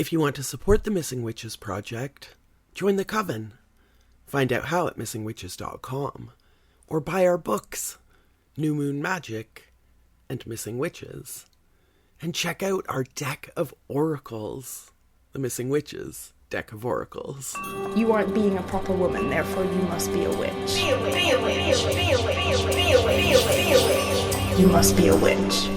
If you want to support the Missing Witches project, join the coven. Find out how at missingwitches.com, or buy our books, New Moon Magic and Missing Witches. And check out our deck of oracles, the Missing Witches deck of oracles. You aren't being a proper woman, therefore you must be a witch. Be a witch. Be a witch. Be a witch. Be a witch. Be a witch. Be a witch. You must be a witch.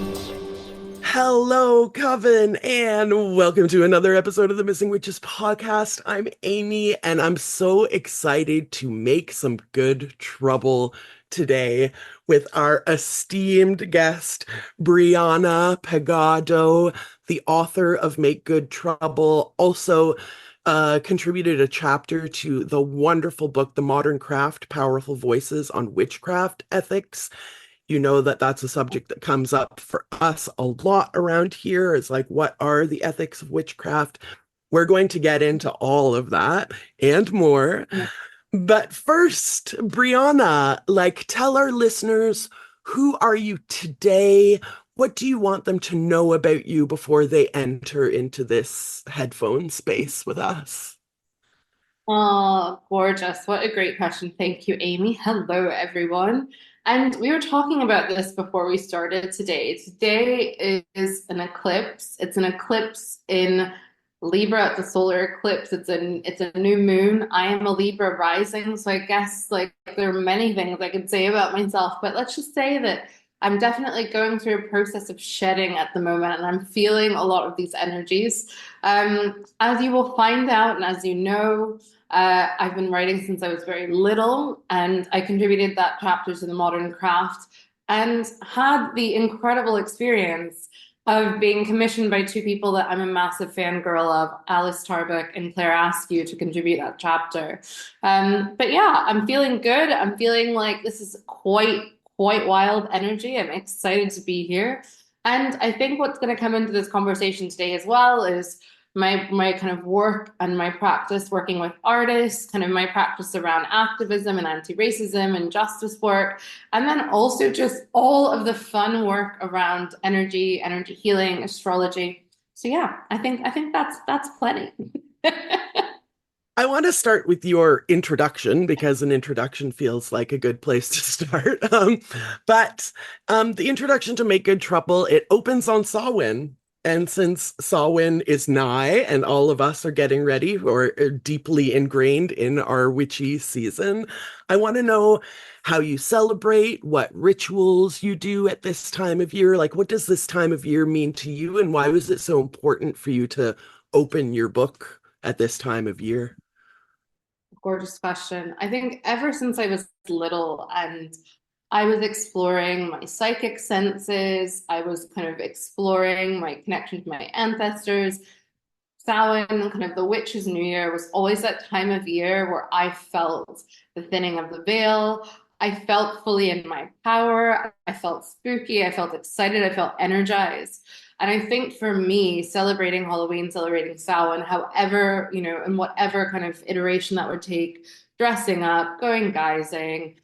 Hello, Coven, and welcome to another episode of the Missing Witches podcast. I'm Amy, and I'm so excited to make some good trouble today with our esteemed guest, Briana Pegado, the author of Make Good Trouble, also contributed a chapter to the wonderful book, The Modern Craft, Powerful Voices on Witchcraft Ethics. You know that that's a subject that comes up for us a lot around here. It's like, what are the ethics of witchcraft? We're going to get into all of that and more. Yeah. But first, Briana, tell our listeners, who are you today? What do you want them to know about you before they enter into this headphone space with us? Oh, gorgeous. What a great question. Thank you, Amy. Hello, everyone. And we were talking about this before we started today. Today is an eclipse. It's an eclipse in Libra. It's a solar eclipse. It's a new moon. I am a Libra rising, so I guess there are many things I could say about myself, but let's just say that I'm definitely going through a process of shedding at the moment, and I'm feeling a lot of these energies. As you will find out, and as you know, I've been writing since I was very little, and I contributed that chapter to the Modern Craft and had the incredible experience of being commissioned by two people that I'm a massive fangirl of, Alice Tarbuck and Claire Askew, to contribute that chapter. But yeah, I'm feeling good. I'm feeling like this is quite wild energy. I'm excited to be here. And I think what's going to come into this conversation today as well is my kind of work and my practice working with artists, kind of my practice around activism and anti-racism and justice work, and then also just all of the fun work around energy healing, astrology. So yeah, I think that's plenty. I want to start with your introduction because an introduction feels like a good place to start. But the introduction to Make Good Trouble, it opens on Samhain. And since Samhain is nigh and all of us are getting ready or are deeply ingrained in our witchy season, I want to know how you celebrate, what rituals you do at this time of year. What does this time of year mean to you? And why was it so important for you to open your book at this time of year? Gorgeous question. I think ever since I was little and I was exploring my psychic senses, I was kind of exploring my connection to my ancestors. Samhain, kind of the witch's new year, was always that time of year where I felt the thinning of the veil. I felt fully in my power. I felt spooky. I felt excited. I felt energized. And I think for me, celebrating Halloween, celebrating Samhain, however, in whatever kind of iteration that would take, dressing up, going guising,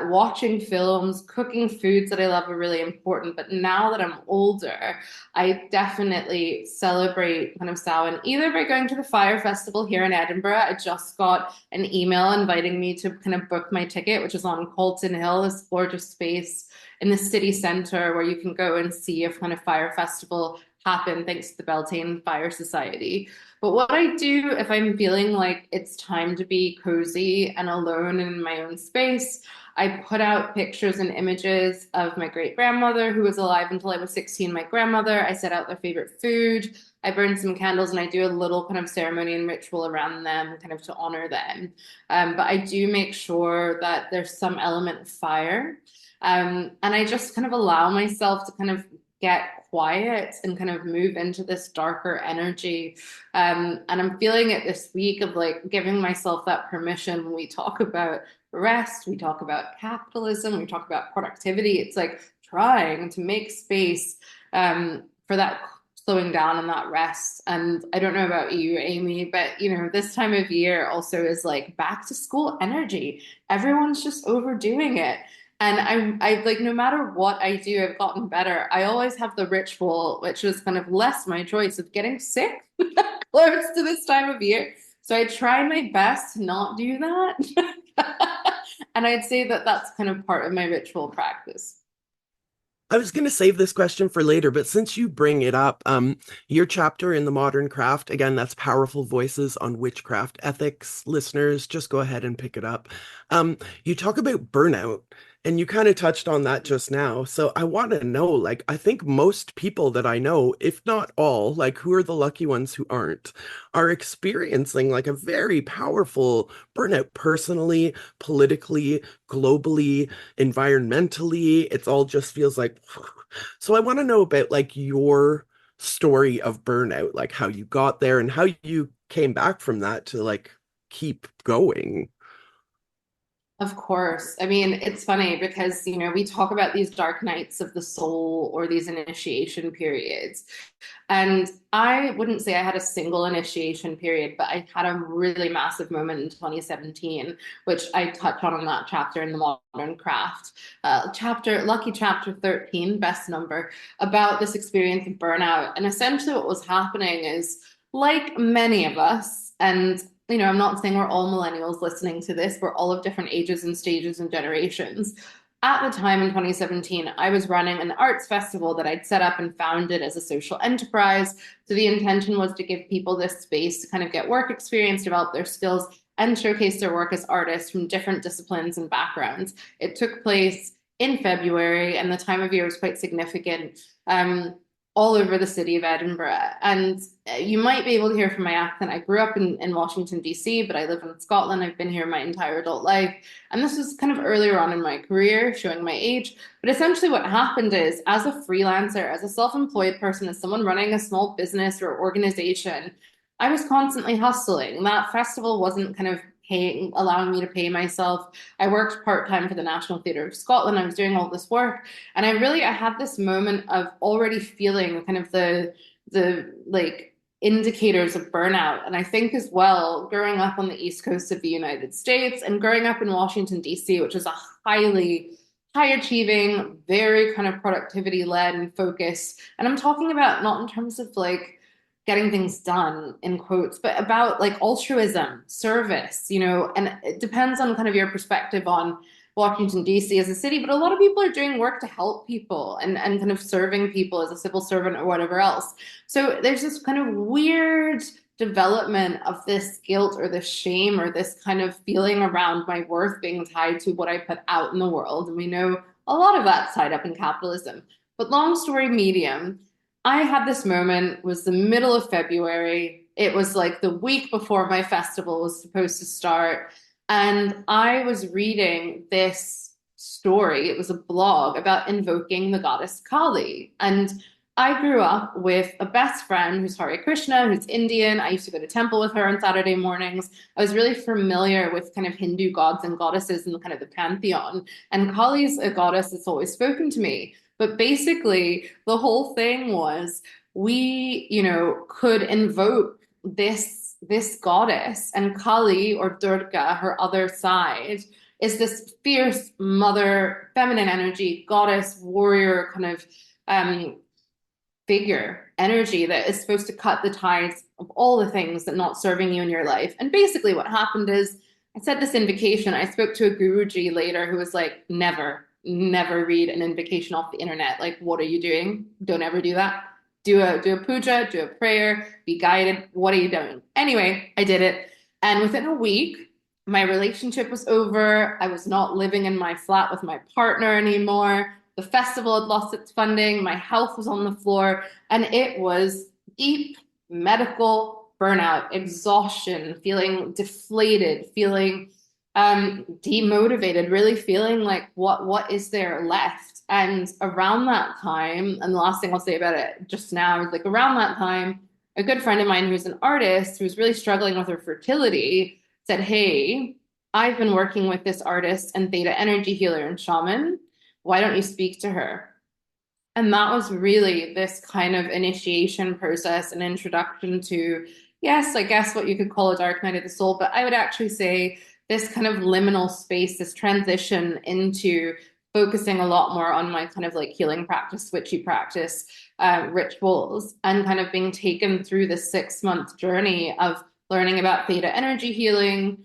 watching films, cooking foods that I love are really important. But now that I'm older, I definitely celebrate kind of Samhain either by going to the Fire Festival here in Edinburgh. I just got an email inviting me to kind of book my ticket, which is on Colton Hill, this gorgeous space in the city centre where you can go and see a kind of fire festival happen thanks to the Beltane Fire Society. But what I do if I'm feeling like it's time to be cozy and alone in my own space, I put out pictures and images of my great-grandmother who was alive until I was 16, my grandmother. I set out their favorite food. I burn some candles and I do a little kind of ceremony and ritual around them kind of to honor them. But I do make sure that there's some element of fire. And I just kind of allow myself to kind of get quiet and kind of move into this darker energy. And I'm feeling it this week of giving myself that permission. When we talk about rest, we talk about capitalism, we talk about productivity. It's trying to make space for that slowing down and that rest. And I don't know about you, Amy, but this time of year also is back to school energy. Everyone's just overdoing it. And I like, no matter what I do, I've gotten better. I always have the ritual, which is kind of less my choice, of getting sick close to this time of year. So I try my best to not do that. And I'd say that that's kind of part of my ritual practice. I was going to save this question for later, but since you bring it up, your chapter in the Modern Craft, again, that's Powerful Voices on Witchcraft Ethics. Listeners, just go ahead and pick it up. You talk about burnout, and you kind of touched on that just now. So I want to know, like, I think most people that I know, if not all, like, who are the lucky ones who aren't, are experiencing like a very powerful burnout personally, politically, globally, environmentally. It's all just feels like so I want to know about like your story of burnout, like how you got there and how you came back from that to like keep going. Of course. I mean, it's funny because, we talk about these dark nights of the soul or these initiation periods. And I wouldn't say I had a single initiation period, but I had a really massive moment in 2017, which I touch on in that chapter in the Modern Craft. Lucky chapter 13, best number, about this experience of burnout. And essentially what was happening is, like many of us, and I'm not saying we're all millennials listening to this, we're all of different ages and stages and generations. At the time in 2017, I was running an arts festival that I'd set up and founded as a social enterprise. So the intention was to give people this space to kind of get work experience, develop their skills, and showcase their work as artists from different disciplines and backgrounds. It took place in February, and the time of year was quite significant. All over the city of Edinburgh. And you might be able to hear from my accent. I grew up in Washington, D.C., but I live in Scotland. I've been here my entire adult life. And this was kind of earlier on in my career, showing my age. But essentially what happened is, as a freelancer, as a self-employed person, as someone running a small business or organization, I was constantly hustling. That festival wasn't kind of allowing me to pay myself. I worked part-time for the National Theatre of Scotland. I was doing all this work. And I had this moment of already feeling kind of the like indicators of burnout. And I think as well, growing up on the East Coast of the United States and growing up in Washington, D.C., which is a high achieving, very kind of productivity led and focused. And I'm talking about not in terms of like getting things done in quotes, but about like altruism, service, and it depends on kind of your perspective on Washington, D.C. as a city, but a lot of people are doing work to help people and kind of serving people as a civil servant or whatever else. So there's this kind of weird development of this guilt or this shame or this kind of feeling around my worth being tied to what I put out in the world. And we know a lot of that's tied up in capitalism. But long story medium, I had this moment, it was the middle of February. It was like the week before my festival was supposed to start. And I was reading this story. It was a blog about invoking the goddess Kali. And I grew up with a best friend who's Hare Krishna, who's Indian. I used to go to temple with her on Saturday mornings. I was really familiar with kind of Hindu gods and goddesses and kind of the pantheon. And Kali's a goddess that's always spoken to me. But basically, the whole thing was we, could invoke this goddess, and Kali, or Durga, her other side, is this fierce mother, feminine energy, goddess, warrior kind of figure energy that is supposed to cut the ties of all the things that not serving you in your life. And basically what happened is I said this invocation. I spoke to a Guruji later who was like, never read an invocation off the internet. Like, what are you doing? Don't ever do that. Do a puja, do a prayer, be guided. What are you doing? Anyway, I did it. And within a week, my relationship was over. I was not living in my flat with my partner anymore. The festival had lost its funding. My health was on the floor. And it was deep medical burnout, exhaustion, feeling deflated, feeling demotivated, really feeling like what is there left? And around that time, and the last thing I'll say about it just now is like around that time, a good friend of mine who's an artist who's really struggling with her fertility said, "Hey, I've been working with this artist and theta energy healer and shaman. Why don't you speak to her?" And that was really this kind of initiation process, an introduction to, yes, I guess what you could call a dark night of the soul, but I would actually say this kind of liminal space, this transition into focusing a lot more on my kind of like healing practice, witchy practice, rituals, and kind of being taken through the 6 month journey of learning about theta energy healing,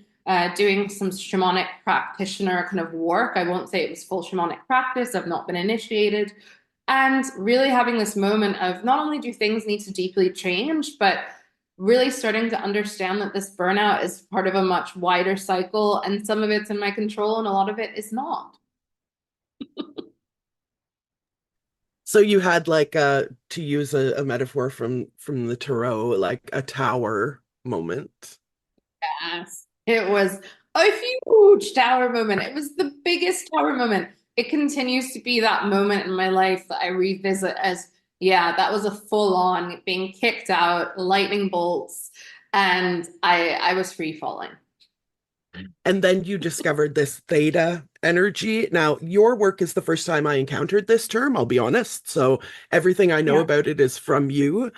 doing some shamanic practitioner kind of work. I won't say it was full shamanic practice. I've not been initiated. And really having this moment of not only do things need to deeply change, but really starting to understand that this burnout is part of a much wider cycle, and some of it's in my control and a lot of it is not. So you had like to use a metaphor from the tarot, like a tower moment. Yes. It was a huge tower moment. It was the biggest tower moment. It continues to be that moment in my life that I revisit as, yeah, that was a full on being kicked out, lightning bolts, and I was free falling. And then you discovered this theta energy. Now, your work is the first time I encountered this term, I'll be honest. So everything I know Yeah. about it is from you.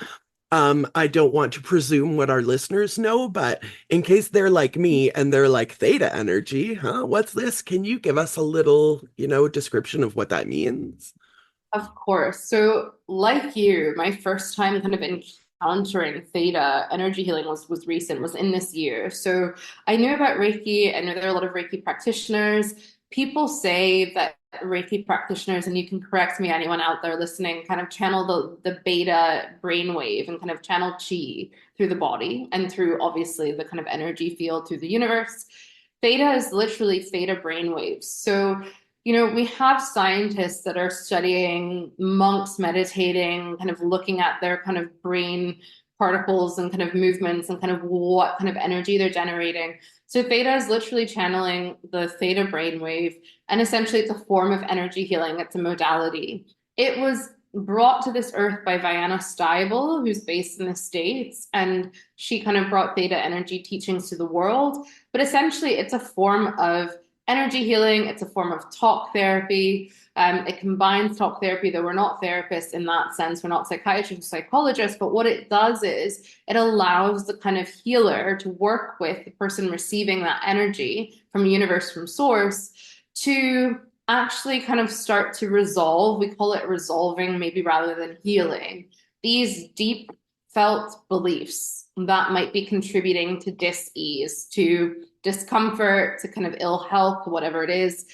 I don't want to presume what our listeners know, but in case they're like me and they're like theta energy, huh? What's this? Can you give us a little, description of what that means? Of course. So, like you, my first time kind of encountering theta energy healing was recent, was in this year. So, I knew about Reiki. I know there are a lot of Reiki practitioners. People say that Reiki practitioners, and you can correct me, anyone out there listening, kind of channel the beta brainwave and kind of channel chi through the body and through obviously the kind of energy field through the universe. Theta is literally theta brainwaves. So, we have scientists that are studying monks meditating, kind of looking at their kind of brain particles and kind of movements and kind of what kind of energy they're generating. So theta is literally channeling the theta brainwave, and essentially it's a form of energy healing. It's a modality. It was brought to this earth by Briana, who's based in the States, and she kind of brought theta energy teachings to the world. But essentially, it's a form of energy healing. It's a form of talk therapy. It combines talk therapy, though we're not therapists in that sense. We're not psychiatrists or psychologists, but what it does is it allows the kind of healer to work with the person receiving that energy from universe, from source, to actually kind of start to resolve. We call it resolving, maybe rather than healing, these deep felt beliefs that might be contributing to dis-ease, to discomfort, to kind of ill health, whatever it is.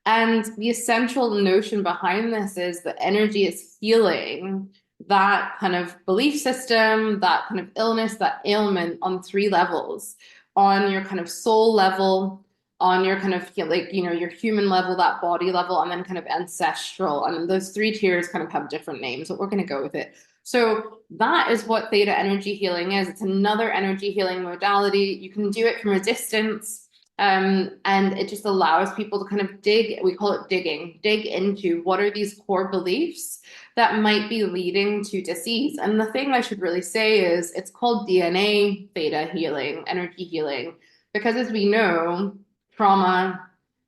And the essential notion behind this is that energy is healing that kind of belief system, that kind of illness, that ailment on 3 levels: on your kind of soul level, on your kind of like, your human level, that body level, and then kind of ancestral. And those 3 tiers kind of have different names, but we're going to go with it. So that is what theta energy healing is. It's another energy healing modality. You can do it from a distance. And it just allows people to kind of dig, we call it digging, dig into what are these core beliefs that might be leading to disease. And the thing I should really say is it's called DNA theta healing, energy healing, because as we know, trauma,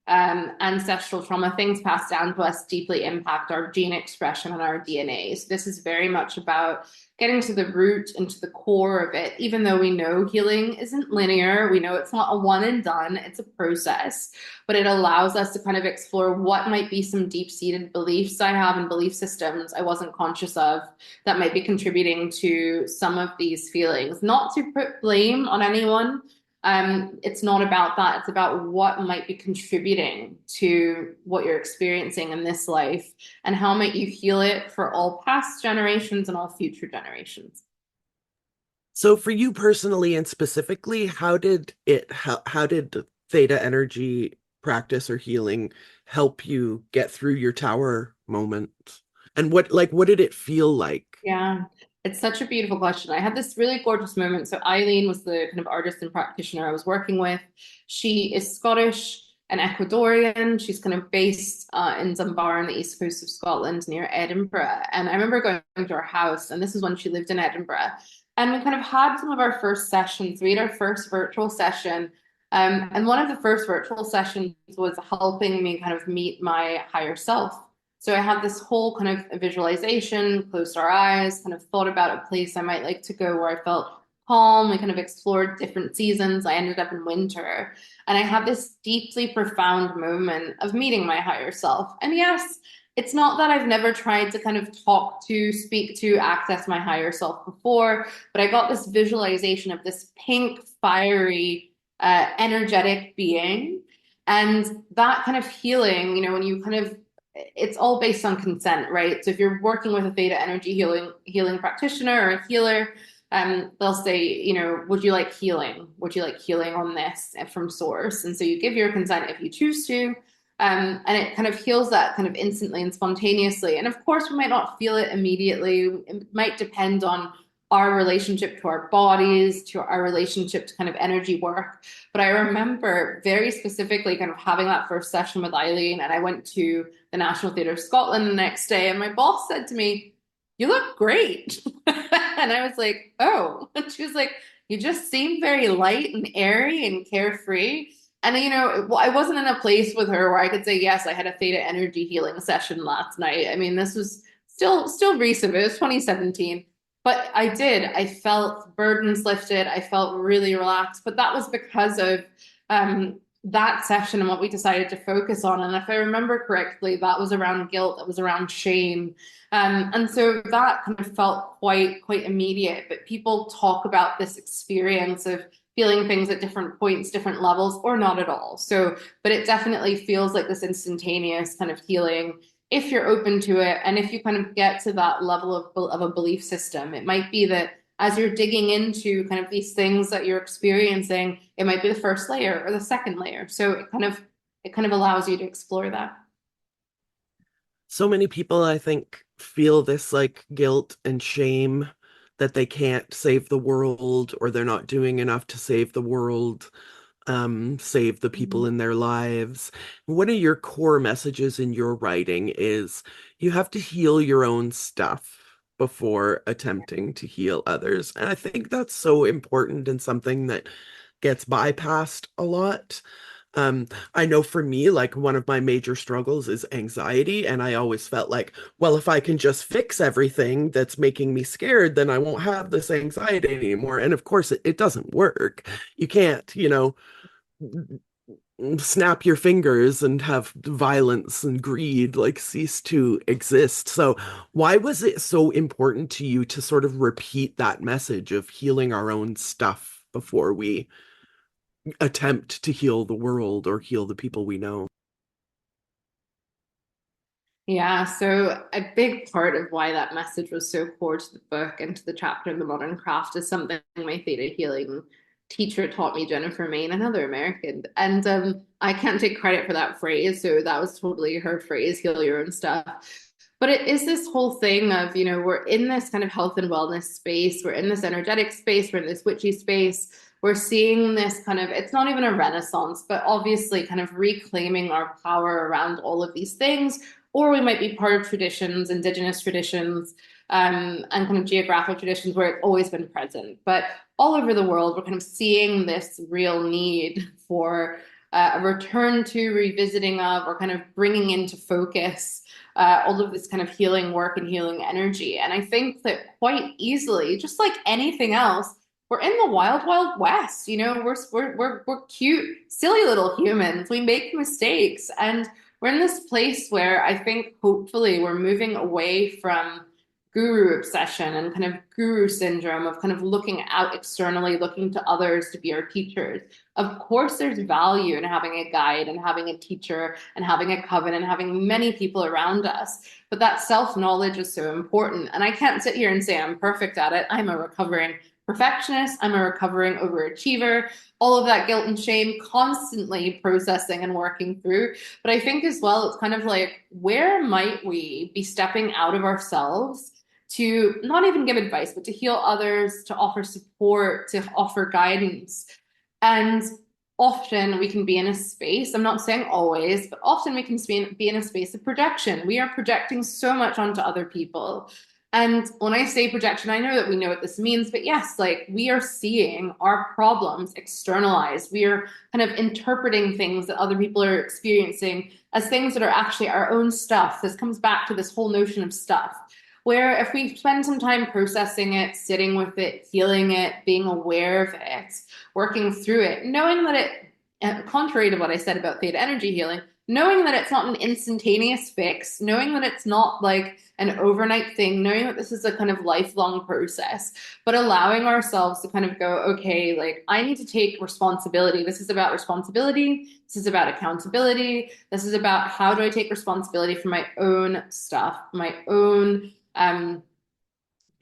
ancestral trauma, things passed down to us deeply impact our gene expression and our DNA. So this is very much about getting to the root and to the core of it. Even though we know healing isn't linear, we know it's not a one and done, it's a process, but it allows us to kind of explore what might be some deep-seated beliefs I have and belief systems I wasn't conscious of that might be contributing to some of these feelings. Not to put blame on anyone. It's not about that. It's about what might be contributing to what you're experiencing in this life, and how might you heal it for all past generations and all future generations. So for you personally and specifically, how did theta energy practice or healing help you get through your tower moment? And what did it feel like? Yeah, it's such a beautiful question. I had this really gorgeous moment. So Eileen was the kind of artist and practitioner I was working with. She is Scottish and Ecuadorian. She's kind of based in Dunbar on the east coast of Scotland near Edinburgh. And I remember going to her house, and this is when she lived in Edinburgh. And we kind of had some of our first sessions. We had our first virtual session. And one of the first virtual sessions was helping me kind of meet my higher self. So I had this whole kind of visualization, closed our eyes, kind of thought about a place I might like to go where I felt calm. We kind of explored different seasons. I ended up in winter. And I had this deeply profound moment of meeting my higher self. And yes, it's not that I've never tried to kind of talk to, speak to, access my higher self before, but I got this visualization of this pink, fiery, energetic being. And that kind of healing, you know, when you kind of, it's all based on consent, right? So if you're working with a theta energy healing practitioner or a healer, they'll say, you know, would you like healing? Would you like healing on this from source? And so you give your consent if you choose to. And it kind of heals that kind of instantly and spontaneously. And of course, we might not feel it immediately. It might depend on our relationship to our bodies, to our relationship to kind of energy work. But I remember very specifically kind of having that first session with Eileen, and I went to the National Theatre of Scotland the next day, and my boss said to me, "You look great." And I was like, "Oh." And she was like, "You just seem very light and airy and carefree." And, you know, I wasn't in a place with her where I could say, yes, I had a theta energy healing session last night. I mean, this was still recent. It was 2017. But I did. I felt burdens lifted. I felt really relaxed. But that was because of that session and what we decided to focus on. And if I remember correctly, that was around guilt. That was around shame. And so that kind of felt quite immediate. But people talk about this experience of feeling things at different points, different levels, or not at all. So, but it definitely feels like this instantaneous kind of healing if you're open to it. And if you kind of get to that level of a belief system, it might be that as you're digging into kind of these things that you're experiencing, it might be the first layer or the second layer. So it kind of allows you to explore that. So many people, I think, feel this like guilt and shame that they can't save the world, or they're not doing enough to save the world, save the people in their lives. One of your core messages in your writing is you have to heal your own stuff before attempting to heal others. And I think that's so important and something that gets bypassed a lot. I know for me, like one of my major struggles is anxiety, and I always felt like, well, if I can just fix everything that's making me scared, then I won't have this anxiety anymore. And of course, it doesn't work. You can't, you know, snap your fingers and have violence and greed like cease to exist. So, why was it so important to you to sort of repeat that message of healing our own stuff before we attempt to heal the world or heal the people we know? Yeah, so a big part of why that message was so core to the book and to the chapter in the Modern Craft is something my theta healing teacher taught me, Jennifer Main, another American. And I can't take credit for that phrase, so that was totally her phrase, heal your own stuff. But it is this whole thing of, you know, we're in this kind of health and wellness space, we're in this energetic space, we're in this witchy space. We're seeing this kind of, it's not even a renaissance, but obviously kind of reclaiming our power around all of these things. Or we might be part of traditions, indigenous traditions, and kind of geographic traditions where it's always been present. But all over the world, we're kind of seeing this real need for a return to, revisiting of, or kind of bringing into focus all of this kind of healing work and healing energy. And I think that quite easily, just like anything else, we're in the wild, wild west. You know, we're cute, silly little humans. We make mistakes, and we're in this place where I think hopefully we're moving away from guru obsession and kind of guru syndrome of kind of looking out externally, looking to others to be our teachers. Of course, there's value in having a guide and having a teacher and having a coven and having many people around us. But that self-knowledge is so important. And I can't sit here and say I'm perfect at it. I'm a recovering perfectionist. I'm a recovering overachiever, all of that guilt and shame, constantly processing and working through. But I think as well, it's kind of like, where might we be stepping out of ourselves to not even give advice, but to heal others, to offer support, to offer guidance? And often we can be in a space, I'm not saying always, but often we can be in a space of projection. We are projecting so much onto other people. And when I say projection, I know that we know what this means, but yes, like we are seeing our problems externalized. We are kind of interpreting things that other people are experiencing as things that are actually our own stuff. This comes back to this whole notion of stuff. where if we spend some time processing it, sitting with it, healing it, being aware of it, working through it, knowing that contrary to what I said about theta energy healing, knowing that it's not an instantaneous fix, knowing that it's not like an overnight thing, knowing that this is a kind of lifelong process, but allowing ourselves to kind of go, okay, like I need to take responsibility. This is about responsibility. This is about accountability. This is about how do I take responsibility for my own stuff, my own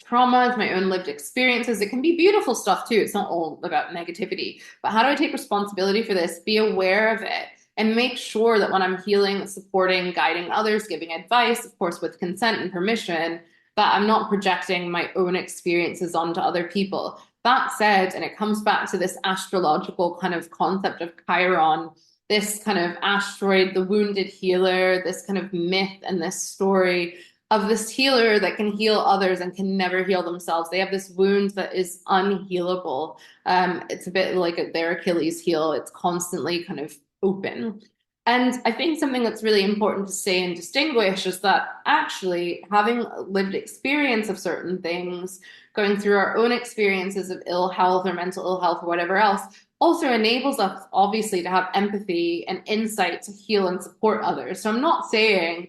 traumas, my own lived experiences. It can be beautiful stuff too. It's not all about negativity, but how do I take responsibility for this, be aware of it, and make sure that when I'm healing, supporting, guiding others, giving advice, of course, with consent and permission, that I'm not projecting my own experiences onto other people. That said, and it comes back to this astrological kind of concept of Chiron, this kind of asteroid, the wounded healer, this kind of myth and this story of this healer that can heal others and can never heal themselves. They have this wound that is unhealable. It's a bit like their Achilles heel. It's constantly kind of open. And I think something that's really important to say and distinguish is that actually having lived experience of certain things, going through our own experiences of ill health or mental ill health or whatever else, also enables us obviously to have empathy and insight to heal and support others. So I'm not saying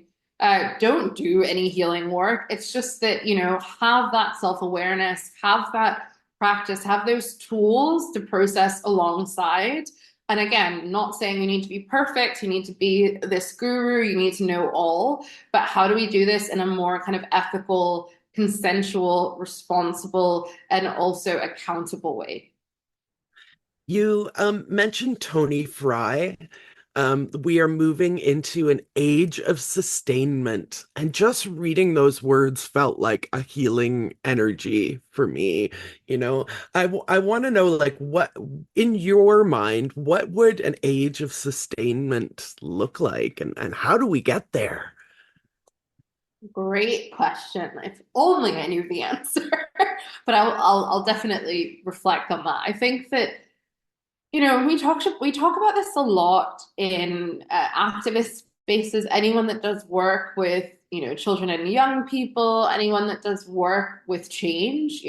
don't do any healing work. It's just that, have that self-awareness, have that practice, have those tools to process alongside. And again, not saying you need to be perfect, you need to be this guru, you need to know all, but how do we do this in a more kind of ethical, consensual, responsible, and also accountable way? You mentioned Tony Fry. We are moving into an age of sustainment, and just reading those words felt like a healing energy for me. I want to know, like, what in your mind, what would an age of sustainment look like, and how do we get there? Great question. If only I knew the answer, but I'll definitely reflect on that. I think that we talk about this a lot in activist spaces. Anyone that does work with, children and young people, anyone that does work with change,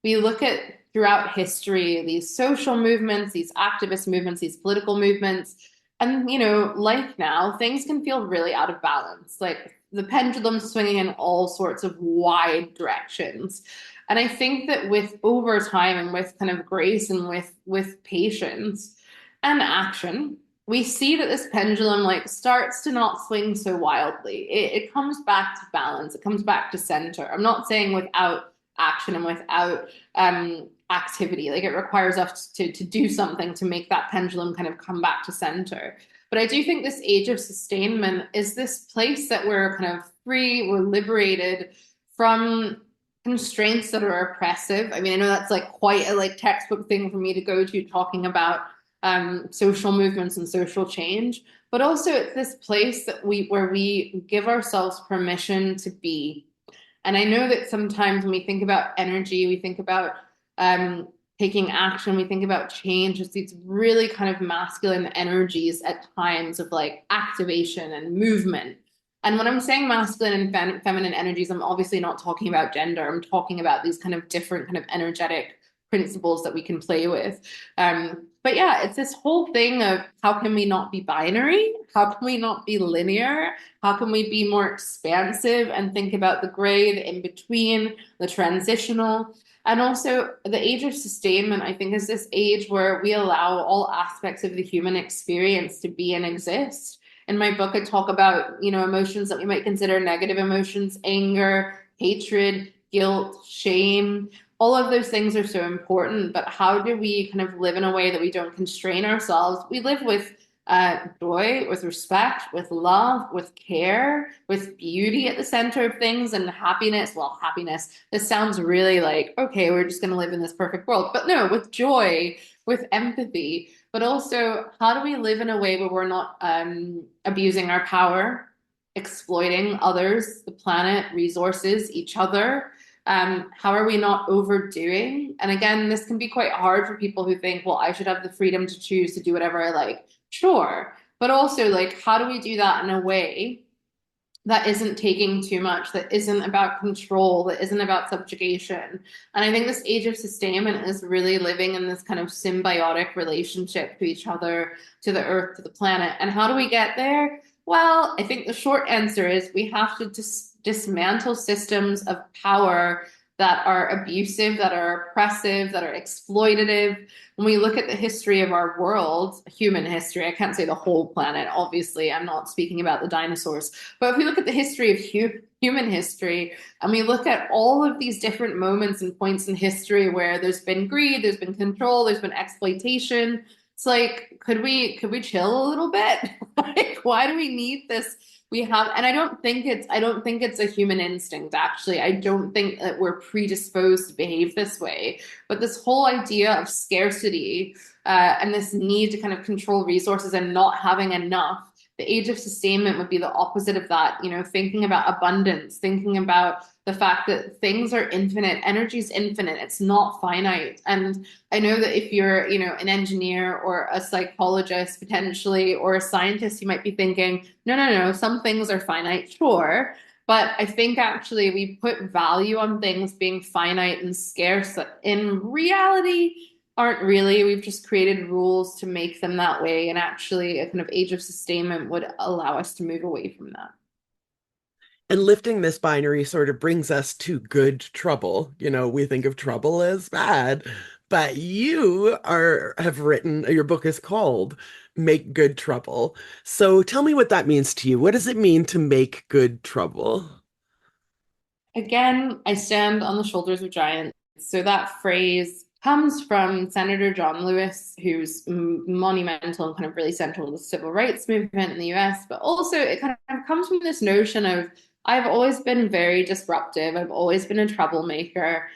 we look at throughout history these social movements, these activist movements, these political movements, and like now, things can feel really out of balance. Like the pendulum swinging in all sorts of wide directions. And I think that with over time and with kind of grace and with patience and action, we see that this pendulum like starts to not swing so wildly. It comes back to balance. It comes back to center. I'm not saying without action and without activity. Like it requires us to do something to make that pendulum kind of come back to center. But I do think this age of sustainment is this place that we're kind of free, we're liberated from constraints that are oppressive. I mean, I know that's like quite a like textbook thing for me to go to talking about social movements and social change, but also it's this place that where we give ourselves permission to be. And I know that sometimes when we think about energy, we think about taking action, we think about change, it's these really kind of masculine energies at times of like activation and movement. And when I'm saying masculine and feminine energies, I'm obviously not talking about gender. I'm talking about these kind of different kind of energetic principles that we can play with. But yeah, it's this whole thing of how can we not be binary? How can we not be linear? How can we be more expansive and think about the gray, the in between, the transitional? And also the age of sustainment, I think, is this age where we allow all aspects of the human experience to be and exist. In my book, I talk about, emotions that we might consider negative emotions, anger, hatred, guilt, shame. All of those things are so important, but how do we kind of live in a way that we don't constrain ourselves? We live with joy, with respect, with love, with care, with beauty at the center of things and happiness. Well, happiness, this sounds really like, okay, we're just going to live in this perfect world. But no, with joy, with empathy, but also how do we live in a way where we're not abusing our power, exploiting others, the planet, resources, each other? How are we not overdoing? And again, this can be quite hard for people who think, well, I should have the freedom to choose to do whatever I like. Sure. But also, like, how do we do that in a way that isn't taking too much, that isn't about control, that isn't about subjugation. And I think this age of sustainment is really living in this kind of symbiotic relationship to each other, to the earth, to the planet. And how do we get there? Well, I think the short answer is we have to dismantle systems of power that are abusive, that are oppressive, that are exploitative. When we look at the history of our world, human history, I can't say the whole planet, obviously, I'm not speaking about the dinosaurs, but if we look at the history of human history, and we look at all of these different moments and points in history where there's been greed, there's been control, there's been exploitation, it's like, could we chill a little bit? Like, why do we need this? We have, and I don't think it's a human instinct, actually. I don't think that we're predisposed to behave this way. But this whole idea of scarcity, and this need to kind of control resources and not having enough, the age of sustainment would be the opposite of that, you know, thinking about abundance, thinking about the fact that things are infinite, energy is infinite, it's not finite. And I know that if you're, you know, an engineer or a psychologist potentially, or a scientist, you might be thinking, no, some things are finite, sure. But I think actually we put value on things being finite and scarce that in reality aren't really. We've just created rules to make them that way. And actually a kind of age of sustainment would allow us to move away from that. And lifting this binary sort of brings us to good trouble. You know, we think of trouble as bad, but have written, your book is called Make Good Trouble. So tell me what that means to you. What does it mean to make good trouble? Again, I stand on the shoulders of giants. So that phrase comes from Senator John Lewis, who's monumental and kind of really central to the civil rights movement in the US, but also it kind of comes from this notion of I've always been very disruptive. I've always been a troublemaker,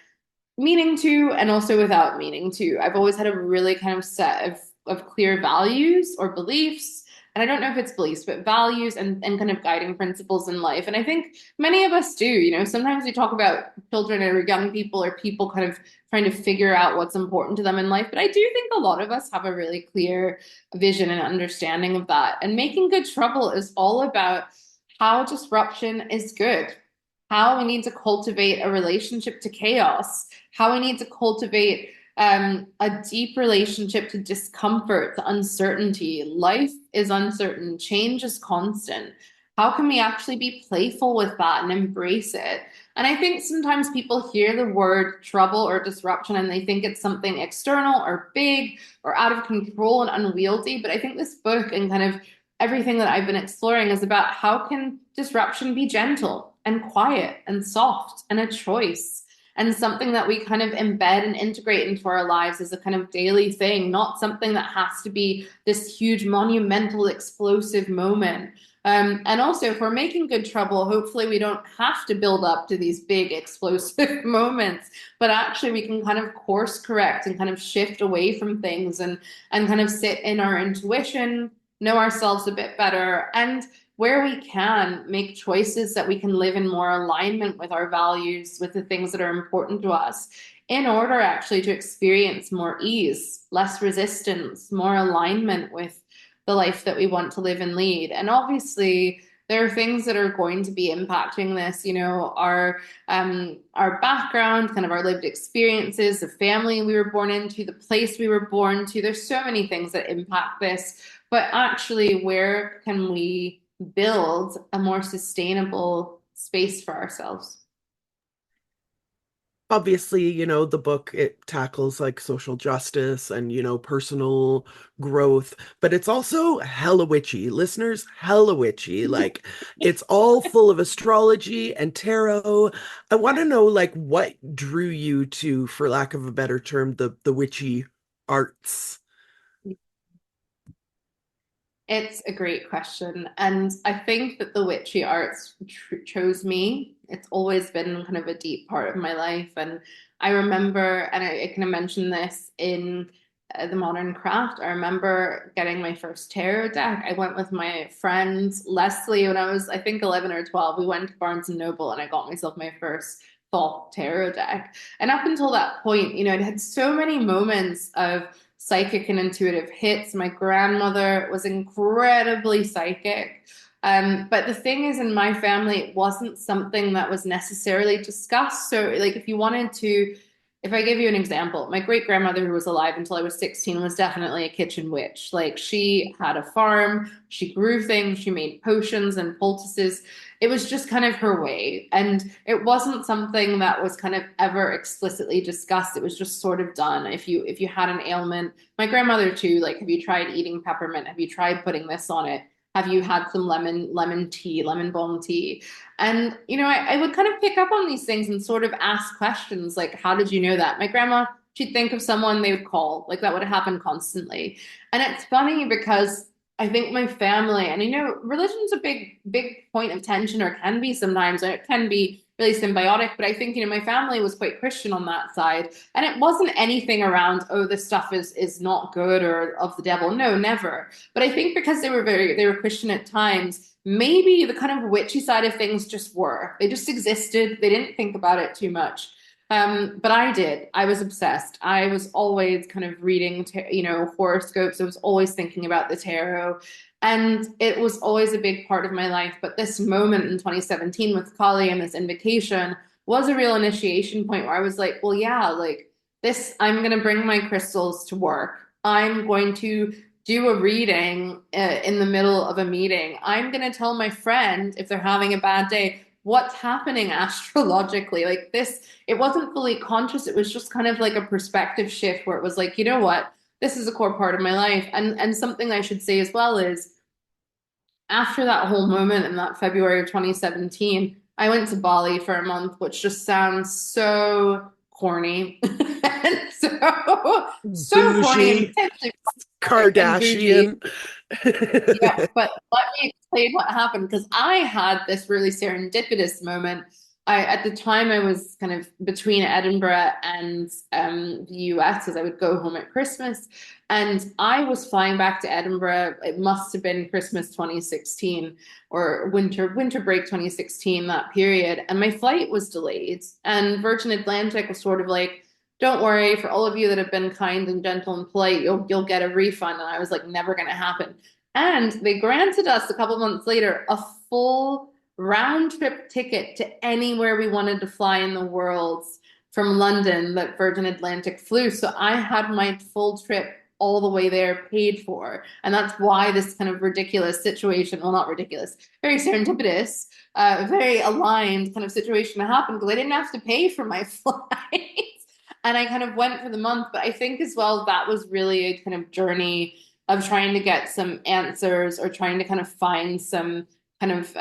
meaning to, and also without meaning to. I've always had a really kind of set of clear values or beliefs. And I don't know if it's beliefs, but values and kind of guiding principles in life. And I think many of us do, you know, sometimes we talk about children or young people or people kind of trying to figure out what's important to them in life. But I do think a lot of us have a really clear vision and understanding of that. And making good trouble is all about how disruption is good, how we need to cultivate a relationship to chaos, how we need to cultivate a deep relationship to discomfort, to uncertainty. Life is uncertain, change is constant. How can we actually be playful with that and embrace it? And I think sometimes people hear the word trouble or disruption and they think it's something external or big or out of control and unwieldy. But I think this book and kind of everything that I've been exploring is about how can disruption be gentle and quiet and soft and a choice and something that we kind of embed and integrate into our lives as a kind of daily thing, not something that has to be this huge, monumental, explosive moment. And also, if we're making good trouble, hopefully we don't have to build up to these big explosive moments, but actually we can kind of course correct and kind of shift away from things and kind of sit in our intuition, know ourselves a bit better, and where we can make choices that we can live in more alignment with our values, with the things that are important to us, in order actually to experience more ease, less resistance, more alignment with the life that we want to live and lead. And obviously, there are things that are going to be impacting this, you know, our background, kind of our lived experiences, the family we were born into, the place we were born to. There's so many things that impact this. But actually, where can we build a more sustainable space for ourselves? Obviously, you know, the book, it tackles like social justice and, you know, personal growth, but it's also hella witchy. Listeners, hella witchy. Like, it's all full of astrology and tarot. I want to know, like, what drew you to, for lack of a better term, the witchy arts? It's a great question. And I think that the witchy arts chose me. It's always been kind of a deep part of my life. And I remember, and I kind of mentioned this in the modern craft, I remember getting my first tarot deck. I went with my friend Leslie when I was, I think, 11 or 12. We went to Barnes and Noble and I got myself my first fall tarot deck. And up until that point, you know, it had so many moments of psychic and intuitive hits. My grandmother was incredibly psychic. But the thing is, in my family, it wasn't something that was necessarily discussed. So, like, if you wanted to, if I give you an example, my great grandmother, who was alive until I was 16, was definitely a kitchen witch. Like, she had a farm, she grew things, she made potions and poultices. It was just kind of her way. And it wasn't something that was kind of ever explicitly discussed. It was just sort of done. If you had an ailment, my grandmother too, like, have you tried eating peppermint? Have you tried putting this on it? Have you had some lemon tea, lemon balm tea? And, I would kind of pick up on these things and sort of ask questions like, how did you know that? My grandma, she'd think of someone they would call, like that would happen constantly. And it's funny because I think my family, and religion's a big point of tension, or can be sometimes, and it can be really symbiotic. But I think, my family was quite Christian on that side. And it wasn't anything around, oh, this stuff is not good or of the devil. No, never. But I think because they were Christian at times, maybe the kind of witchy side of things just were. They just existed. They didn't think about it too much. But I did. I was obsessed. I was always kind of reading, horoscopes. I was always thinking about the tarot. And it was always a big part of my life. But this moment in 2017 with Kali and this invocation was a real initiation point where I was like, well, yeah, like this, I'm going to bring my crystals to work. I'm going to do a reading in the middle of a meeting. I'm going to tell my friend if they're having a bad day what's happening astrologically. Like this, it wasn't fully conscious. It was just kind of like a perspective shift where it was like, you know what? This is a core part of my life. And something I should say as well is after that whole moment in that February of 2017, I went to Bali for a month, which just sounds so corny. And so corny and Bougie, potentially problematic and bougie. Kardashian. Yeah, but let me explain what happened because I had this really serendipitous moment. At the time, I was kind of between Edinburgh and the US as I would go home at Christmas. And I was flying back to Edinburgh. It must have been Christmas 2016 or winter break 2016, that period. And my flight was delayed. And Virgin Atlantic was sort of like, don't worry, for all of you that have been kind and gentle and polite, you'll get a refund. And I was like, never going to happen. And they granted us a couple months later a full round trip ticket to anywhere we wanted to fly in the world from London that Virgin Atlantic flew. So I had my full trip all the way there paid for. And that's why this kind of ridiculous situation, well, not ridiculous, very serendipitous, very aligned kind of situation happened because I didn't have to pay for my flight. And I kind of went for the month. But I think as well, that was really a kind of journey of trying to get some answers or trying to kind of find some kind of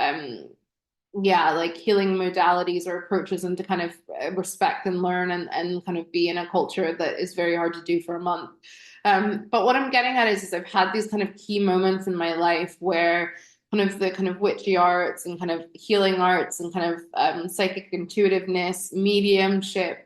like healing modalities or approaches and to kind of respect and learn and kind of be in a culture that is very hard to do for a month. But what I'm getting at is I've had these kind of key moments in my life where kind of the kind of witchy arts and kind of healing arts and kind of psychic intuitiveness, mediumship,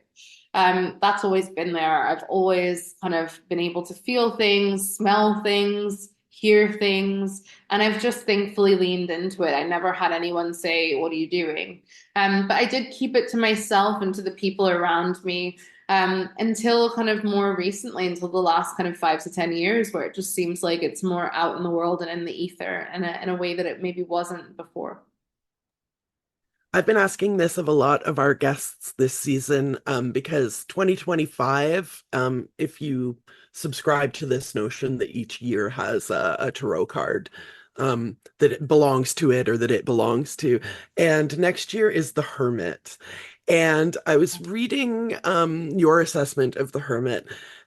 that's always been there. I've always kind of been able to feel things, smell things, hear things, and I've just thankfully leaned into it. I never had anyone say, "What are you doing?" But I did keep it to myself and to the people around me until kind of more recently, until the last kind of 5 to 10 years, where it just seems like it's more out in the world and in the ether in a way that it maybe wasn't before. I've been asking this of a lot of our guests this season because 2025, if you subscribe to this notion that each year has a tarot card that it belongs to it or that it belongs to, and next year is the Hermit. And I was reading your assessment of the Hermit.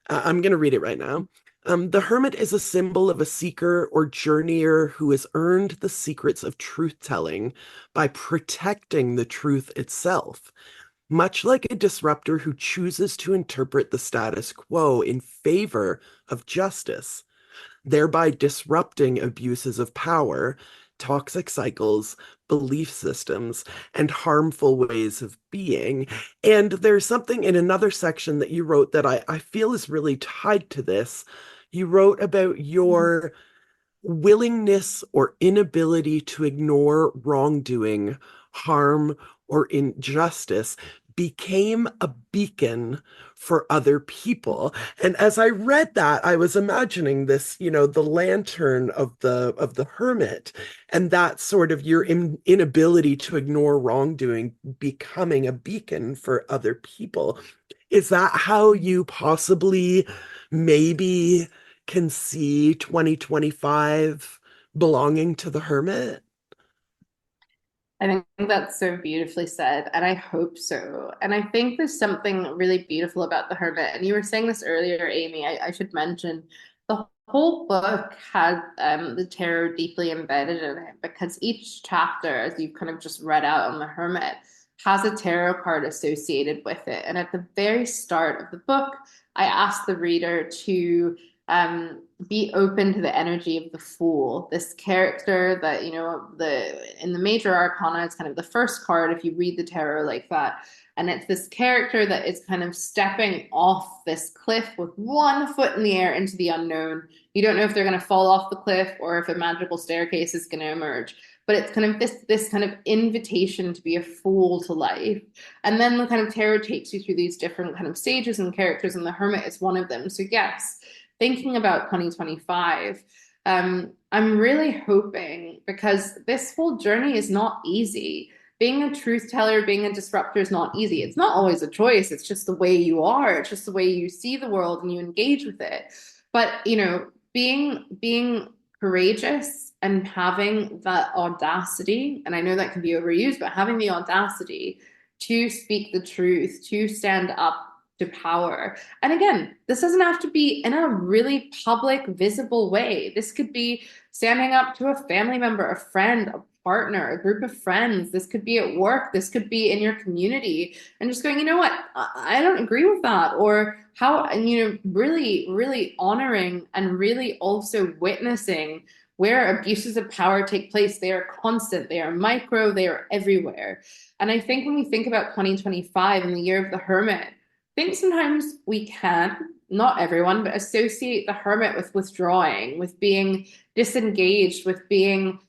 I'm going to read it right now. The hermit is a symbol of a seeker or journeyer who has earned the secrets of truth-telling by protecting the truth itself, much like a disruptor who chooses to interpret the status quo in favor of justice, thereby disrupting abuses of power, toxic cycles, belief systems, and harmful ways of being. And there's something in another section that you wrote that I feel is really tied to this. You wrote about your willingness or inability to ignore wrongdoing, harm, or injustice became a beacon for other people. And as I read that, I was imagining this, the lantern of the hermit, and that sort of your inability to ignore wrongdoing becoming a beacon for other people. Is that how you possibly maybe can see 2025 belonging to the hermit? I think that's so beautifully said, and I hope so. And I think there's something really beautiful about the Hermit. And you were saying this earlier, Amy. I should mention the whole book has the tarot deeply embedded in it because each chapter, as you've kind of just read out on the Hermit, has a tarot card associated with it. And at the very start of the book, I asked the reader to be open to the energy of the Fool, this character that, in the major arcana, it's kind of the first card if you read the tarot like that. And it's this character that is kind of stepping off this cliff with one foot in the air into the unknown. You don't know if they're going to fall off the cliff or if a magical staircase is going to emerge. But it's kind of this kind of invitation to be a fool to life. And then the kind of tarot takes you through these different kind of stages and characters, and the Hermit is one of them. So yes, thinking about 2025, I'm really hoping, because this whole journey is not easy. Being a truth teller, being a disruptor is not easy. It's not always a choice. It's just the way you are. It's just the way you see the world and you engage with it. But, being courageous and having that audacity, and I know that can be overused, but having the audacity to speak the truth, to stand up to power. And again, this doesn't have to be in a really public, visible way. This could be standing up to a family member, a friend, a partner, a group of friends. This could be at work. This could be in your community, and just going, you know what? I don't agree with that. Or how, and, really, really honoring and really also witnessing where abuses of power take place. They are constant, they are micro, they are everywhere. And I think when we think about 2025 and the year of the Hermit, I think sometimes we can, not everyone, but associate the Hermit with withdrawing, with being disengaged, with being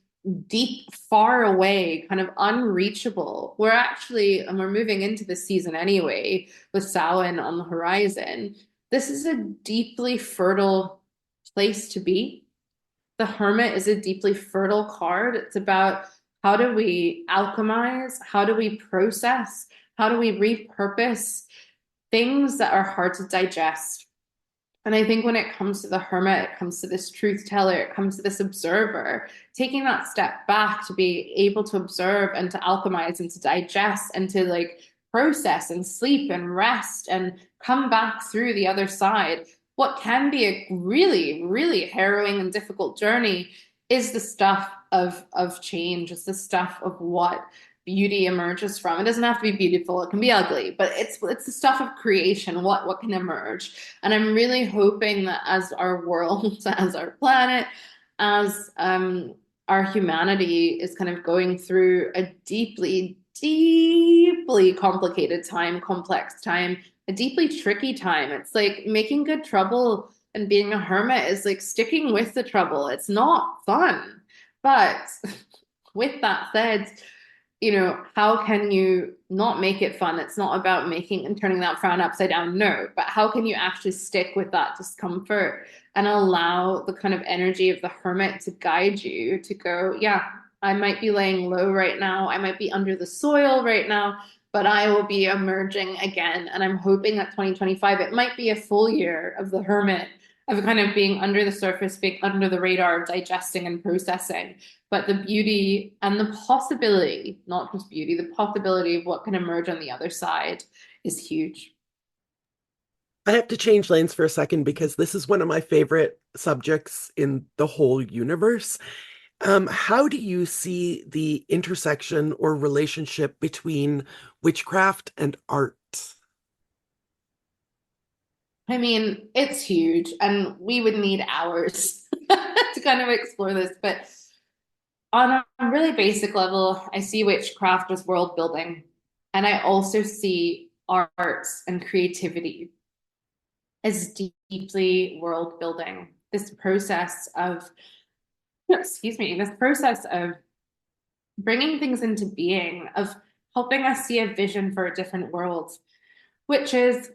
deep, far away, kind of unreachable. We're actually, and we're moving into the season anyway, with Samhain on the horizon. This is a deeply fertile place to be. The Hermit is a deeply fertile card. It's about how do we alchemize? How do we process? How do we repurpose things that are hard to digest? And I think when it comes to the Hermit, it comes to this truth teller, it comes to this observer, taking that step back to be able to observe and to alchemize and to digest and to process and sleep and rest and come back through the other side. What can be a really, really harrowing and difficult journey is the stuff of change. It's the stuff of what beauty emerges from. It doesn't have to be beautiful, it can be ugly, but it's the stuff of creation, what can emerge. And I'm really hoping that as our world, as our planet, as our humanity is kind of going through a deeply, deeply complicated time, complex time, a deeply tricky time. It's like making good trouble and being a hermit is like sticking with the trouble. It's not fun. But with that said, how can you not make it fun? It's not about making and turning that frown upside down. No, but how can you actually stick with that discomfort and allow the kind of energy of the hermit to guide you to go, yeah, I might be laying low right now. I might be under the soil right now, but I will be emerging again. And I'm hoping that 2025, it might be a full year of the hermit, of kind of being under the surface, being under the radar, digesting and processing. But the beauty and the possibility, not just beauty, the possibility of what can emerge on the other side is huge. I have to change lanes for a second because this is one of my favorite subjects in the whole universe. How do you see the intersection or relationship between witchcraft and art? I mean, it's huge, and we would need hours to kind of explore this. But on a really basic level, I see witchcraft as world building, and I also see arts and creativity as deeply world building. This process of, this process of bringing things into being, of helping us see a vision for a different world, witches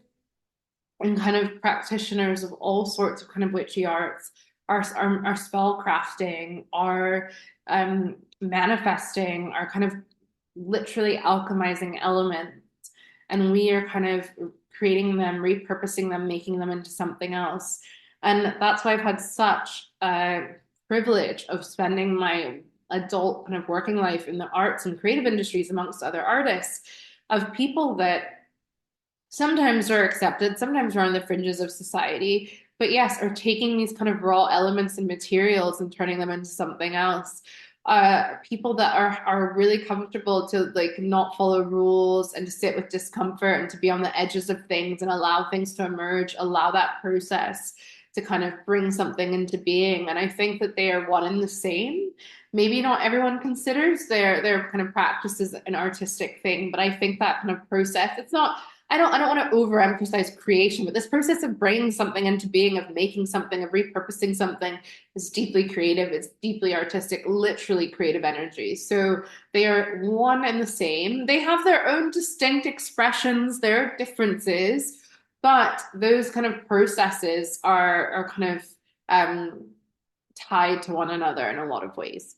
and kind of practitioners of all sorts of kind of witchy arts, our spell crafting, our manifesting, our kind of literally alchemizing elements. And we are kind of creating them, repurposing them, making them into something else. And that's why I've had such a privilege of spending my adult kind of working life in the arts and creative industries amongst other artists, of people that sometimes are accepted, sometimes are on the fringes of society, but yes, are taking these kind of raw elements and materials and turning them into something else. People that are really comfortable to like not follow rules and to sit with discomfort and to be on the edges of things and allow things to emerge, allow that process to kind of bring something into being. And I think that they are one and the same. Maybe not everyone considers their kind of practice as an artistic thing, but I think that kind of process, it's not, I don't want to overemphasize creation, but this process of bringing something into being, of making something, of repurposing something is deeply creative. It's deeply artistic, literally creative energy. So they are one and the same. They have their own distinct expressions, their differences, but those kind of processes are kind of tied to one another in a lot of ways.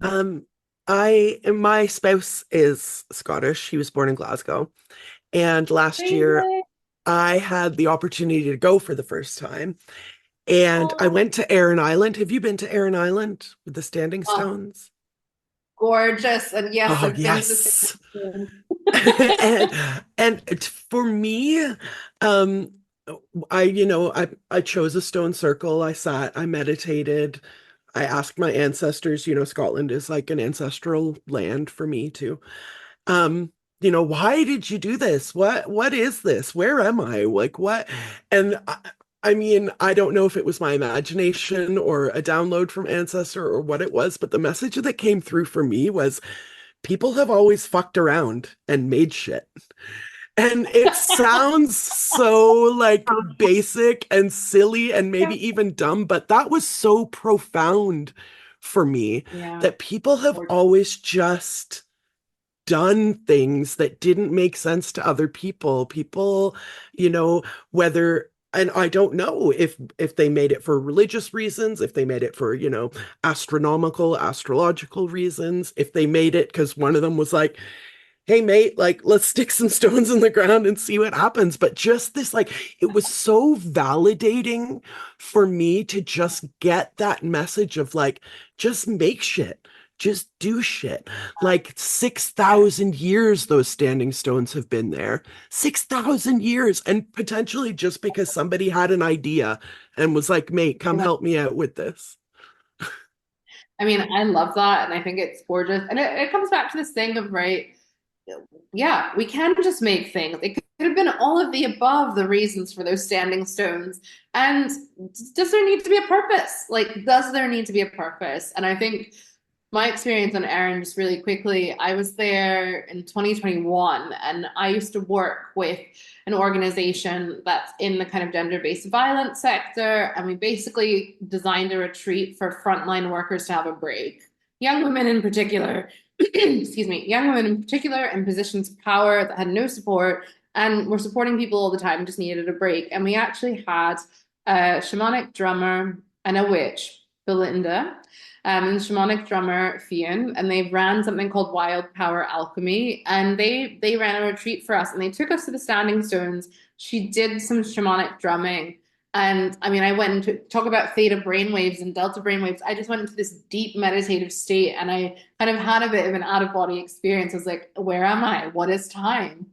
Um, my spouse is Scottish. He was born in Glasgow. And last year I had the opportunity to go for the first time. And I Oh, went to Aran Island. Have you been to Aran Island with the standing stones? gorgeous. And yes, Oh, I've been to the yes. same. and for me, um, I chose a stone circle. I sat, I meditated, I asked my ancestors. Scotland is like an ancestral land for me too. um why did you do this? What is this? Where am I? Like, what? And I mean, I don't know if it was my imagination or a download from ancestor or what it was, but the message that came through for me was people have always fucked around and made shit. And it sounds so like basic and silly and maybe even dumb, but that was so profound for me, Yeah. that people have always just done things that didn't make sense to other people. People, you know, whether, and I don't know if they made it for religious reasons, if they made it for, astronomical, astrological reasons, if they made it because one of them was like, hey mate, like let's stick some stones in the ground and see what happens. But just this, like, it was so validating for me to just get that message of like, just make shit, just do shit. Like 6,000 years those standing stones have been there. 6,000 years. And potentially just because somebody had an idea and was like, mate, come help me out with this. I mean, I love that, and I think it's gorgeous. And it comes back to this thing of, right, yeah, we can just make things. It could have been all of the above, the reasons for those standing stones. And does there need to be a purpose? Like, does there need to be a purpose? And I think my experience on Erin, just really quickly, I was there in 2021, and I used to work with an organization that's in the kind of gender-based violence sector. And we basically designed a retreat for frontline workers to have a break. Young women in particular, excuse me, young women in particular in positions of power that had no support and were supporting people all the time, just needed a break. And we actually had a shamanic drummer and a witch, Belinda, and shamanic drummer Fionn, and they ran something called Wild Power Alchemy, and they ran a retreat for us, and they took us to the Standing Stones. She did some shamanic drumming, and I mean, I went into talk about theta brainwaves and delta brainwaves. I just went into this deep meditative state, and I kind of had a bit of an out of body experience. I was like, where am I? What is time?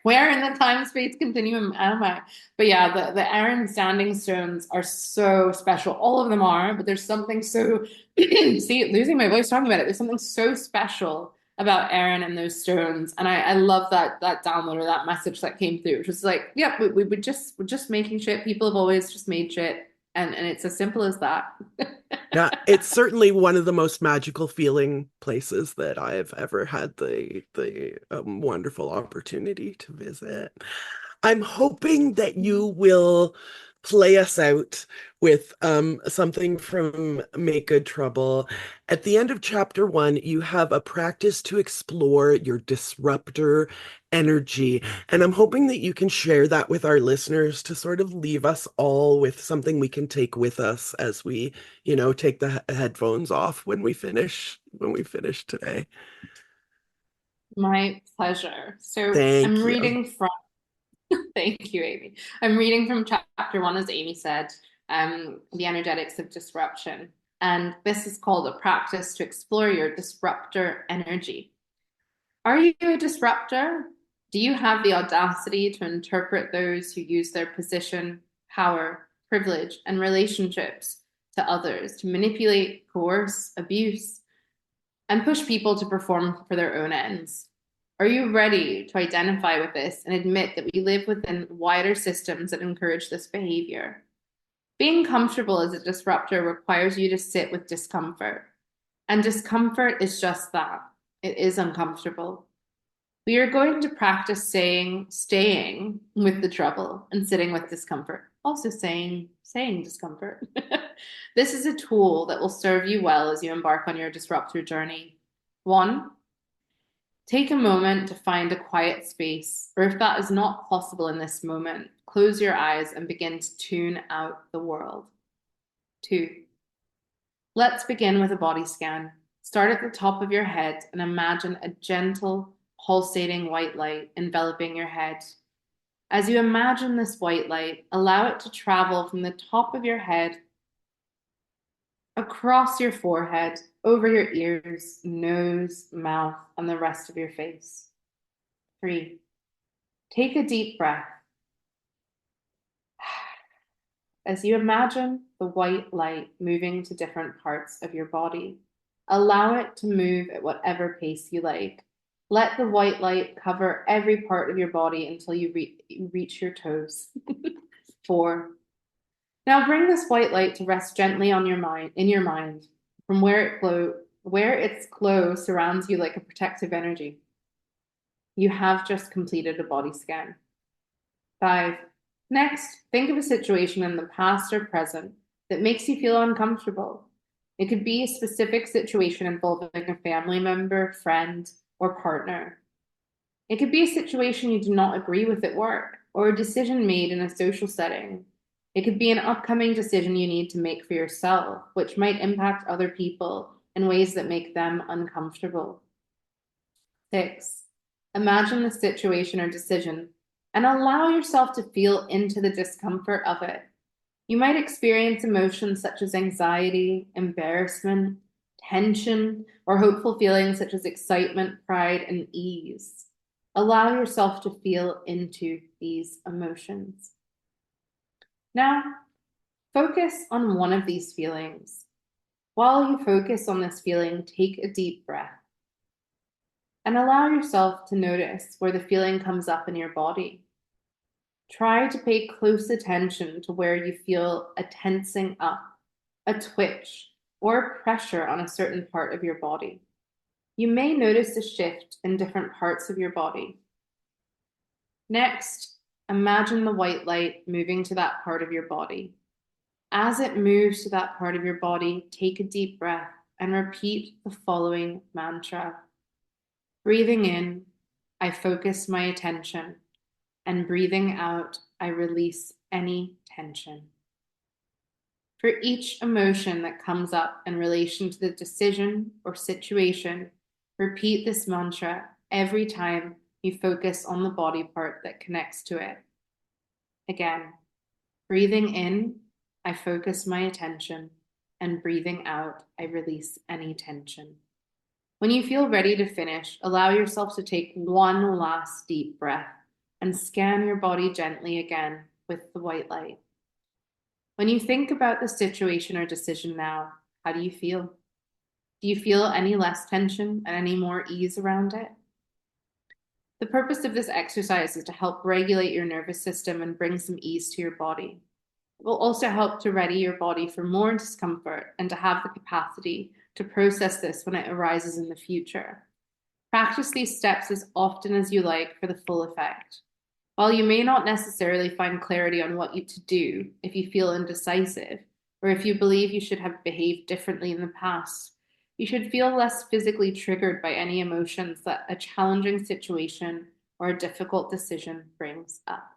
where in the time space continuum am I? But yeah, the Aran Standing Stones are so special. All of them are, but there's something so see, losing my voice talking about it. There's something so special about Aran and those stones, and I love that download or that message that came through, which was like, yeah, we're just making shit. People have always just made shit, and it's as simple as that. Yeah, it's certainly one of the most magical feeling places that I've ever had the wonderful opportunity to visit. I'm hoping that you will play us out with something from Make Good Trouble. At the end of chapter 1, you have a practice to explore your disruptor energy. And I'm hoping that you can share that with our listeners to sort of leave us all with something we can take with us as we, take the headphones off when we finish today. My pleasure. So Thank I'm you. reading from, thank you, Amy. I'm reading from chapter 1, as Amy said, The Energetics of Disruption. And this is called a practice to explore your disruptor energy. Are you a disruptor? Do you have the audacity to interpret those who use their position, power, privilege, and relationships to others to manipulate, coerce, abuse, and push people to perform for their own ends? Are you ready to identify with this and admit that we live within wider systems that encourage this behavior? Being comfortable as a disruptor requires you to sit with discomfort. And discomfort is just that. It is uncomfortable. We are going to practice staying with the trouble and sitting with discomfort. Also saying discomfort. This is a tool that will serve you well as you embark on your disruptor journey. 1, take a moment to find a quiet space, or if that is not possible in this moment, close your eyes and begin to tune out the world. 2, let's begin with a body scan. Start at the top of your head and imagine a gentle, pulsating white light enveloping your head. As you imagine this white light, allow it to travel from the top of your head, across your forehead, over your ears, nose, mouth, and the rest of your face. 3, take a deep breath. As you imagine the white light moving to different parts of your body, allow it to move at whatever pace you like. Let the white light cover every part of your body until you reach your toes. 4, now bring this white light to rest gently on in your mind, from where its glow surrounds you like a protective energy. You have just completed a body scan. 5, next, think of a situation in the past or present that makes you feel uncomfortable. It could be a specific situation involving a family member, friend, or partner. It could be a situation you do not agree with at work, or a decision made in a social setting. It could be an upcoming decision you need to make for yourself, which might impact other people in ways that make them uncomfortable. 6, imagine the situation or decision and allow yourself to feel into the discomfort of it. You might experience emotions such as anxiety, embarrassment, tension, or hopeful feelings such as excitement, pride, and ease. Allow yourself to feel into these emotions. Now, focus on one of these feelings. While you focus on this feeling, take a deep breath and allow yourself to notice where the feeling comes up in your body. Try to pay close attention to where you feel a tensing up, a twitch, or a pressure on a certain part of your body. You may notice a shift in different parts of your body. Next, imagine the white light moving to that part of your body. As it moves to that part of your body, take a deep breath and repeat the following mantra. Breathing in, I focus my attention, and breathing out, I release any tension. For each emotion that comes up in relation to the decision or situation, repeat this mantra every time you focus on the body part that connects to it. Again, breathing in, I focus my attention, and breathing out, I release any tension. When you feel ready to finish, allow yourself to take one last deep breath and scan your body gently again with the white light. When you think about the situation or decision now, how do you feel? Do you feel any less tension and any more ease around it? The purpose of this exercise is to help regulate your nervous system and bring some ease to your body. It will also help to ready your body for more discomfort and to have the capacity to process this when it arises in the future. Practice these steps as often as you like for the full effect. While you may not necessarily find clarity on what you to do if you feel indecisive, or if you believe you should have behaved differently in the past, you should feel less physically triggered by any emotions that a challenging situation or a difficult decision brings up.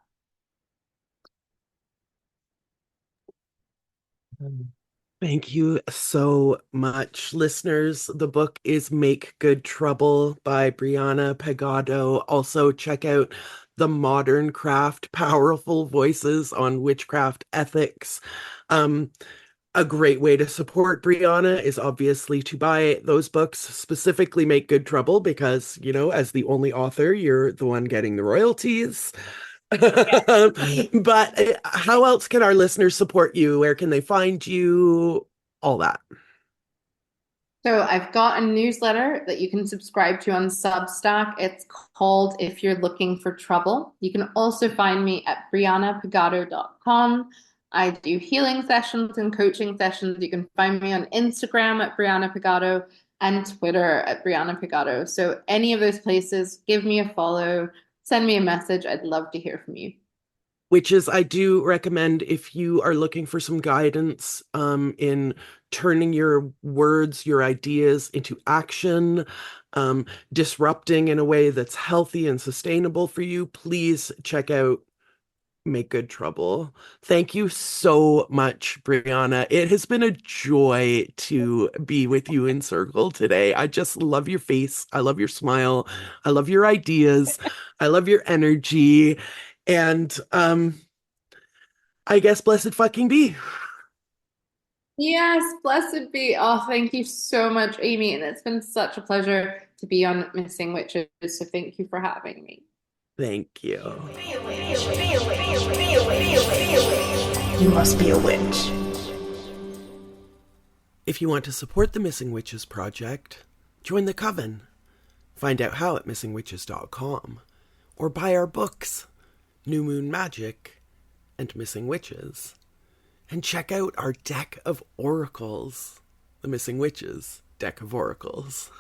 Thank you so much, listeners. The book is Make Good Trouble by Briana Pegado. Also, check out The Modern Craft, Powerful Voices on Witchcraft Ethics. Um, a great way to support Briana is obviously to buy those books, specifically Make Good Trouble, because, as the only author, you're the one getting the royalties. But how else can our listeners support you? Where can they find you? All that. So I've got a newsletter that you can subscribe to on Substack. It's called If You're Looking for Trouble. You can also find me at brianapegado.com. I do healing sessions and coaching sessions. You can find me on Instagram at Briana Pegado and Twitter at Briana Pegado. So any of those places, give me a follow, send me a message. I'd love to hear from you. Which is, I do recommend if you are looking for some guidance in turning your words, your ideas into action, disrupting in a way that's healthy and sustainable for you, please check out Make Good Trouble. Thank you so much, Briana. It has been a joy to be with you in circle today. I just love your face. I love your smile. I love your ideas. I love your energy. And I guess blessed fucking be. Yes, blessed be. Oh, thank you so much, Amy. And it's been such a pleasure to be on Missing Witches. So thank you for having me. Thank you. You must be a witch. If you want to support the Missing Witches project, join the coven. Find out how at missingwitches.com, or buy our books, New Moon Magic and Missing Witches. And check out our deck of oracles, the Missing Witches deck of oracles.